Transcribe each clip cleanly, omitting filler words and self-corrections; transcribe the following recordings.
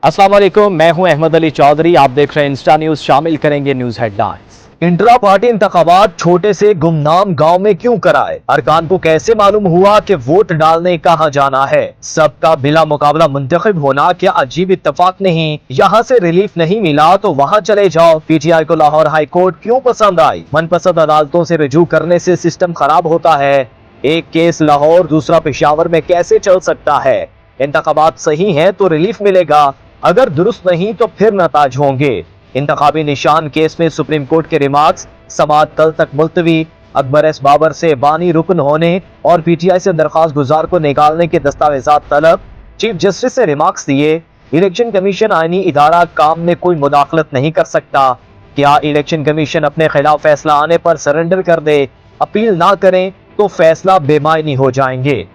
अस्सलाम वालेकुम, मैं हूं अहमद अली चौधरी। आप देख रहे हैं इंस्टा न्यूज। शामिल करेंगे न्यूज हेडलाइंस। इंट्रा पार्टी इंतखाबात छोटे से गुमनाम गांव में क्यों कराए? अरकान को कैसे मालूम हुआ कि वोट डालने कहां जाना है? सबका बिला मुकाबला मुंतखब होना क्या अजीब इत्तेफाक नहीं? यहां से रिलीफ नहीं मिला तो वहां चले जाओ। पीटीआई को लाहौर हाई कोर्ट क्यों पसंद आई? मनपसंद अदालतों से रुजू करने से सिस्टम खराब होता है। एक केस लाहौर दूसरा पेशावर में कैसे चल सकता है? इंतखाबात सही है तो रिलीफ मिलेगा, अगर दुरुस्त नहीं तो फिर नताज होंगे। इंतखाबी निशान केस में सुप्रीम कोर्ट के रिमार्क्स, समाअत कल तक मुलतवी। अकबर एस बाबर से बानी रुकन होने और पीटीआई से दरखास्त गुजार को निकालने के दस्तावेजात तलब। चीफ जस्टिस से रिमार्क्स दिए। इलेक्शन कमीशन आईनी इदारा, काम में कोई मुदाखलत नहीं कर सकता। क्या इलेक्शन कमीशन अपने खिलाफ फैसला आने पर सरेंडर कर दे? अपील ना करें तो फैसला बेमायनी हो जाएंगे।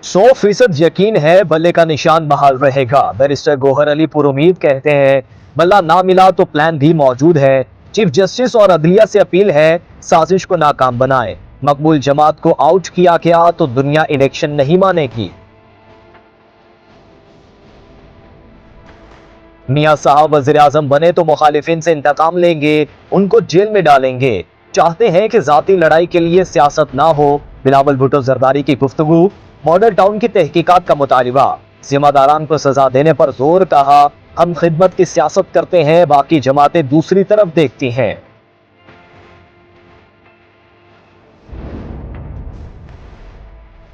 100% यकीन है बल्ले का निशान बहाल रहेगा। बैरिस्टर गोहर अली पुरुमीद कहते हैं, बल्ला ना मिला तो प्लान भी मौजूद है। चीफ जस्टिस और अदलिया से अपील है, साजिश को नाकाम बनाए। मकबूल जमात को आउट किया गया तो दुनिया इलेक्शन नहीं मानेगी। मियां साहब वजीर आजम बने तो मुखालिफिन से इंतकाम लेंगे, उनको जेल में डालेंगे। चाहते हैं कि जाती लड़ाई के लिए सियासत ना हो। बिलावल भुट्टो जरदारी की गुफ्तगू। मॉडल टाउन की तहकीकात का मुतालिबा। जिम्मेदारान को सजा देने पर जोर, कहा हम खिदमत की सियासत करते हैं, बाकी जमातें दूसरी तरफ देखती हैं।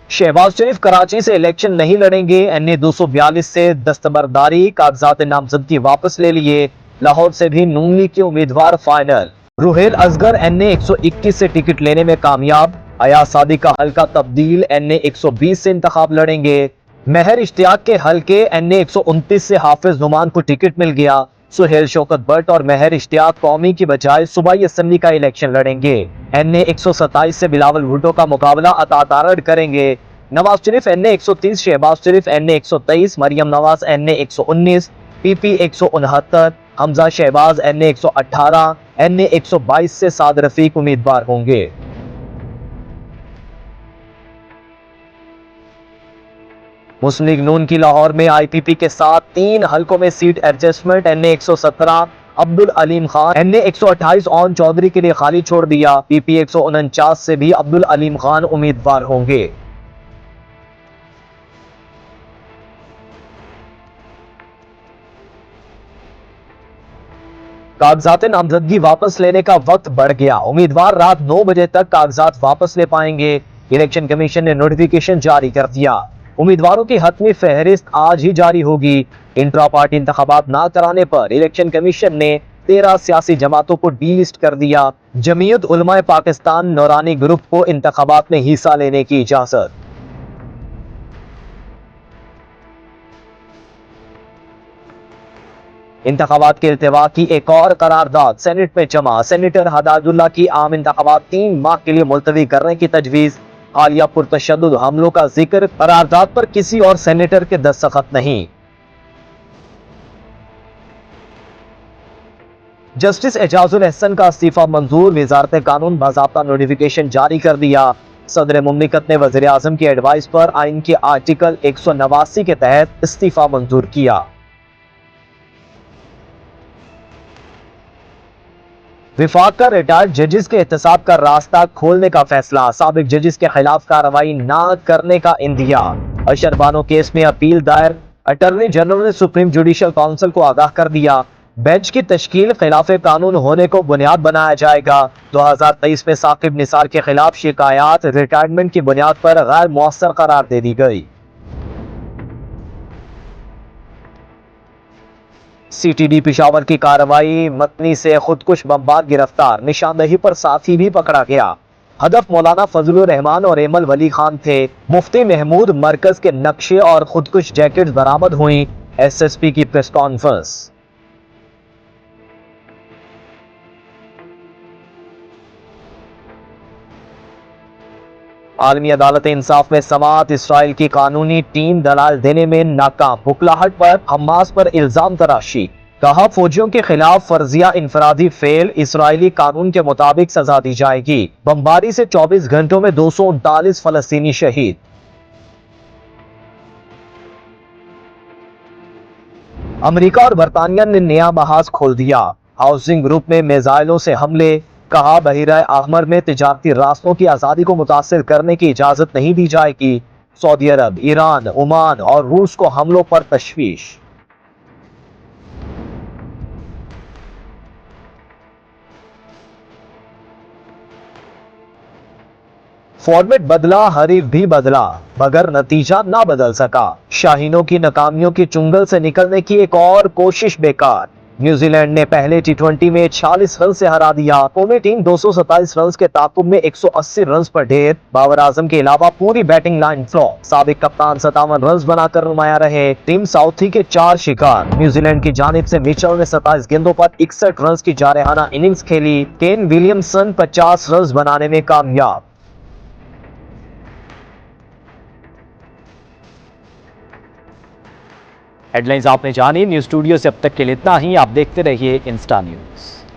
शहबाज शरीफ कराची से इलेक्शन नहीं लड़ेंगे। एनए 242 से दस्तबरदारी, कागजात नामजदगी वापस ले लिए। लाहौर से भी नून लीग के उम्मीदवार फाइनल। रुहेल असगर एनए 121 से टिकट लेने में कामयाब। अयाज सादिक का हल्का तब्दील, एनए 120 से इंतखाब लड़ेंगे। महर इश्तियाक के हल्के एनए 129 से हाफिज नुमान को टिकट मिल गया। सुहेल शौकत भट्ट और महर इश्तियाक कौमी की बजाय सूबाई असम्बली का इलेक्शन लड़ेंगे। एनए 127 से बिलावल भुट्टो का मुकाबला अता तारड़ करेंगे। Nawaz Sharif NA 130, Shahbaz Sharif NA 123, Maryam Nawaz NA 119, PP 169, Hamza Shahbaz NA 118, NA 122 से साद रफीक उम्मीदवार होंगे। मुस्लिम लीग नून की लाहौर में आईपीपी के साथ 3 हलकों में seat adjustment. NA 117 Abdul Aleem Khan, NA 128 Aun Chaudhry के लिए खाली छोड़ दिया। पीपी 149 से भी अब्दुल अलीम खान उम्मीदवार होंगे। कागजात नामजदगी वापस लेने का वक्त बढ़ गया। उम्मीदवार रात 9 बजे तक कागजात वापस ले पाएंगे। इलेक्शन कमीशन ने नोटिफिकेशन जारी कर दिया। उम्मीदवारों की हतमी फहरिस्त आज ही जारी होगी। इंट्रा पार्टी इंतखाबात ना कराने पर इलेक्शन कमीशन ने 13 सियासी जमातों को डीलिस्ट कर दिया। जमीयत उलमाए पाकिस्तान नौरानी ग्रुप को इंतखाबात में हिस्सा लेने की इजाजत। इंतखाबात के इल्तिवा की एक और करारदाद सेनेट में जमा। सेनेटर हदायतुल्लाह की आम इंतखाबात 3 माह के लिए मुलतवी करने की तजवीज। हालिया पुरतशद्दुद हमलों का जिक्र, करारदाद पर किसी और सेनेटर के दस्तखत नहीं। जस्टिस एजाजुल एहसन का इस्तीफा मंजूर। वजारत कानून बाज़ाब्ता नोटिफिकेशन जारी कर दिया। सदर मुमलिकत ने वज़ीर आज़म की एडवाइस पर आइन के आर्टिकल 189 के तहत इस्तीफा मंजूर किया। विफाक का रिटायर्ड जजेस के एहतसाब का रास्ता खोलने का फैसला। साबिक जजेस के खिलाफ कार्रवाई न करने का इंदिया। अशर बानो केस में अपील दायर। अटॉर्नी जनरल ने सुप्रीम जुडिशल काउंसिल को आगाह कर दिया। बेंच की तश्कील खिलाफ कानून होने को बुनियाद बनाया जाएगा। 2023 में साकिब निसार के खिलाफ शिकायत रिटायरमेंट की बुनियाद पर गैर मुअस्सर करार दे दी गई। सीटीडी पिशावर की कार्रवाई। मतनी से खुदकुश बमबार गिरफ्तार। निशानदही पर साथी भी पकड़ा गया। हदफ मौलाना फजलुर रहमान और एमल वली खान थे। मुफ्ती महमूद मरकज के नक्शे और खुदकुश जैकेट बरामद हुई। एसएसपी की प्रेस कॉन्फ्रेंस। आलमी अदालत इंसाफ में समाअत। इसराइल की कानूनी टीम दलाल देने में नाकाम। बुखलाहट पर हमास पर इल्जाम तराशी। कहा, फौजियों के खिलाफ फर्जिया इंफरादी फेल, इसराइली कानून के मुताबिक सजा दी जाएगी। बमबारी से 24 घंटों में 239 फलस्तीनी शहीद। अमेरिका और बरतानिया ने नया महाज खोल दिया, हाउसिंग ग्रुप में मिसाइलों से हमले। कहा, बहिरा अहमर में तिजारती रास्तों की आजादी को मुतासिर करने की इजाजत नहीं दी जाएगी। सऊदी अरब, ईरान, ओमान और रूस को हमलों पर तशवीश। फॉर्मेट बदला, हरीफ भी बदला, मगर नतीजा ना बदल सका। शाहीनों की नाकामियों की चुंगल से निकलने की एक और कोशिश बेकार। न्यूजीलैंड ने पहले टी20 में 46 रन से हरा दिया। कौमी टीम 227 रन के ताकुब में 180 रन पर ढेर। बाबर आजम के अलावा पूरी बैटिंग लाइन फ्लॉप। साबिक कप्तान 57 रन बनाकर नुमाया रहे। टीम साउथी के 4 शिकार। न्यूजीलैंड की जानिब से मिचेल ने 27 गेंदों पर 61 रन की जारहाना इनिंग्स खेली। केन विलियमसन 50 रन बनाने में कामयाब। हेडलाइंस आपने जानी। न्यूज स्टूडियो से अब तक के लिए इतना ही। आप देखते रहिए इंस्टा न्यूज।